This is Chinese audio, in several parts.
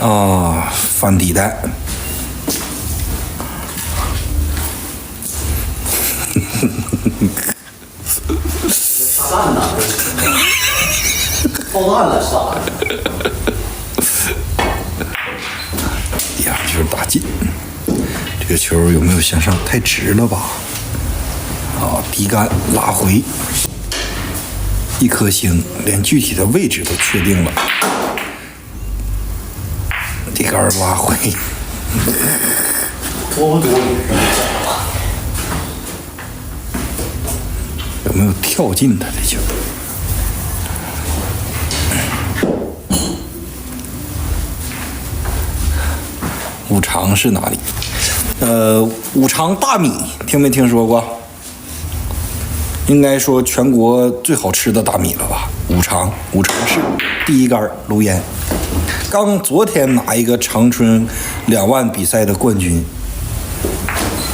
啊，翻底蛋。炸弹呢？爆弹了，啥？第二球打进，这个球有没有向上？太直了吧？啊，低杆拉回，一颗星，连具体的位置都确定了。低杆拉回，多不多？有没有跳进他的球？五常是哪里？五常大米听没听说过？应该说全国最好吃的大米了吧？五常市第一杆卢岩，昨天拿一个长春2万比赛的冠军，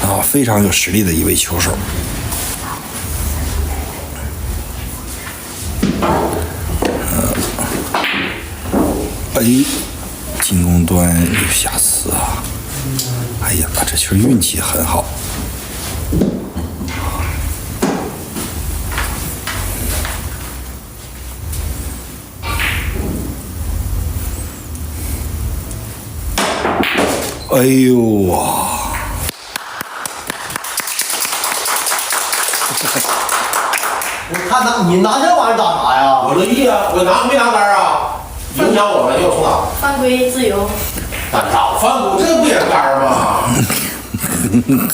啊，非常有实力的一位球手。进攻端有瑕疵啊！哎呀，这球运气很好。哎呦哇！你拿这玩意儿打啥呀？我乐意啊，我没拿杆啊？影响我了，要从哪？犯规自由。早犯规，这不也杆吗？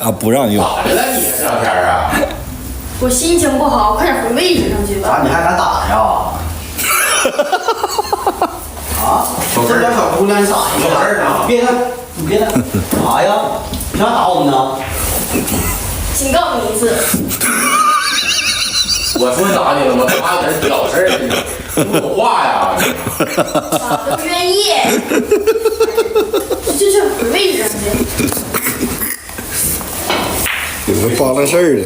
啊，不让用。咋的了你这两天啊？我心情不好，快点回位置上去吧。你还敢打呀？啊！这俩小姑娘你咋的？有事呢？你别干啥呀？你想打我们呢？警告你一次。我说打你了吗？干嘛在这挑事儿呢？你有话呀？我不愿意。去回位置上去。有个帮了事儿的。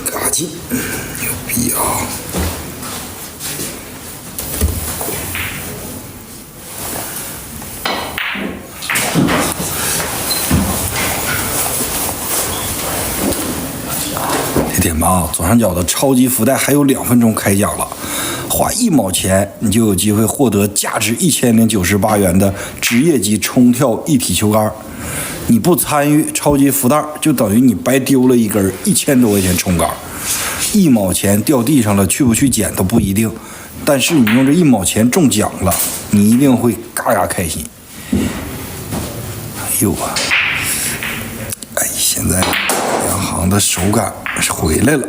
嘎进，牛逼啊！这天吧，左上角的超级福袋还有2分钟开奖了，花1毛钱你就有机会获得价值1098元的职业级冲跳一体球杆。你不参与超级福袋，就等于你白丢了一根1000多块钱冲杆，1毛钱掉地上了，去不去捡都不一定。但是你用这1毛钱中奖了，你一定会嘎嘎开心。哎呦啊！哎，现在两行的手感是回来了。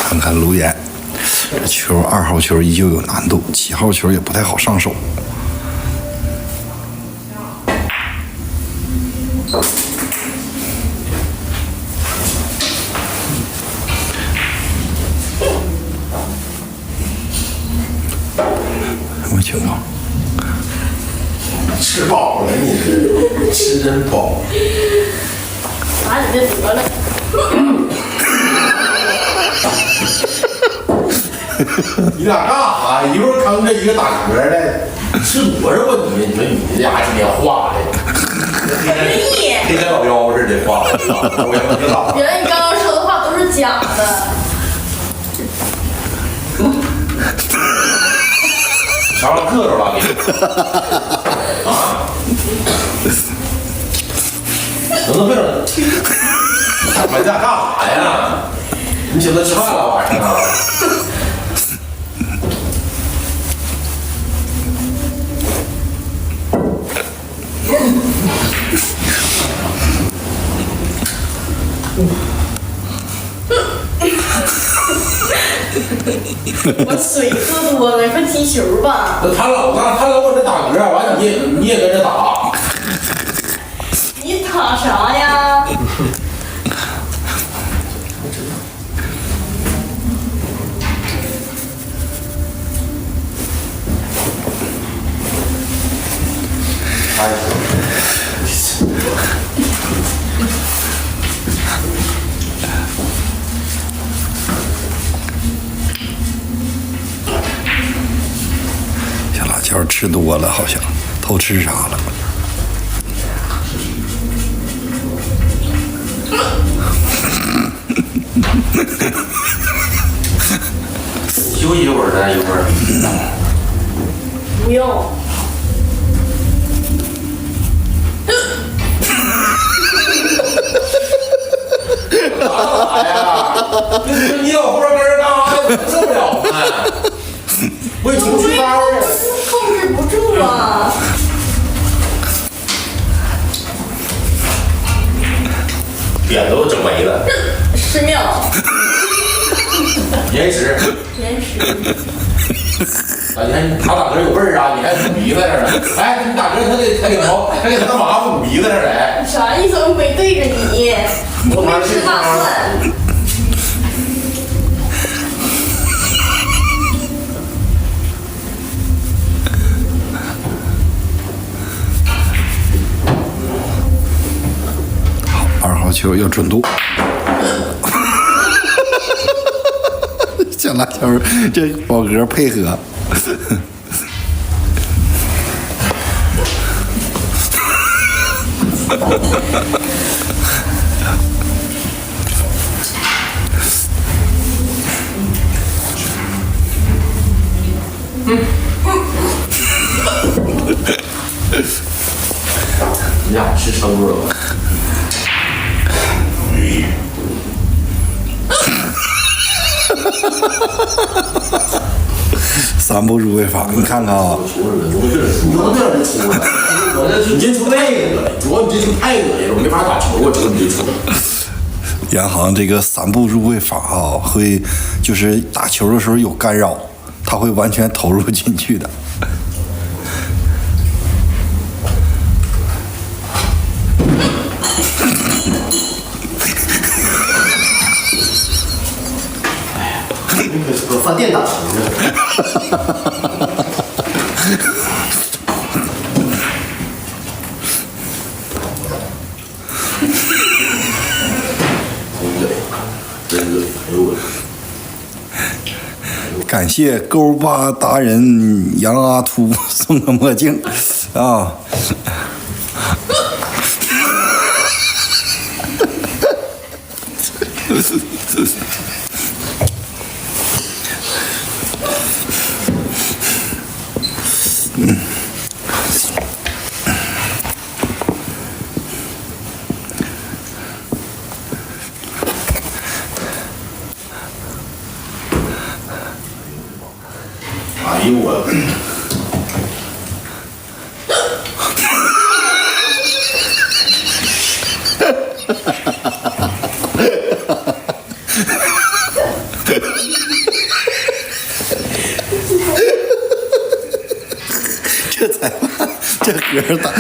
看看卢岩，这球2号球依旧有难度，7号球也不太好上手。什么情况？吃饱了你这，吃真饱。打你这得了。你俩干啥？一会儿坑着一个打嗝的，吃多少吧？你们俩今天画的，跟老妖似的画的，原来你刚刚说的话都是假的。上了课了吧？啊？能别了？我家干啥呀？你请他吃饭了晚上啊？我水喝多了，快踢球吧。他老搁这打嗝，完你也跟着打。你打啥呀？小辣椒吃多了，好像偷吃啥了。休息一会儿再一会儿。不用。干啥呀？你老后边跟人干啥呀？我受不了呢。我也出去包去。控制不住啊！脸都整没了。10秒。延时。延时。啊，你看他打嗝有味儿啊，你还捂鼻子在这儿呢。哎，你打嗝他给他干嘛捂鼻子这儿来？啥意思？我没对着你，我没吃大蒜。2号球要准度。小辣椒这宝哥配合。你俩吃撑住了吧？3步入位法，你看看啊。出来了，从这就出来了。我这你这出那个了，主要你这出太恶心了，我没法打球，我知道你这出。杨航这个3步入位法啊，会就是打球的时候有干扰，他会完全投入进去的。搁饭店打球呢。真恶心，哎呦我。感谢勾八达人杨阿秃送的墨镜啊！哎呦我！这裁判这嗝打。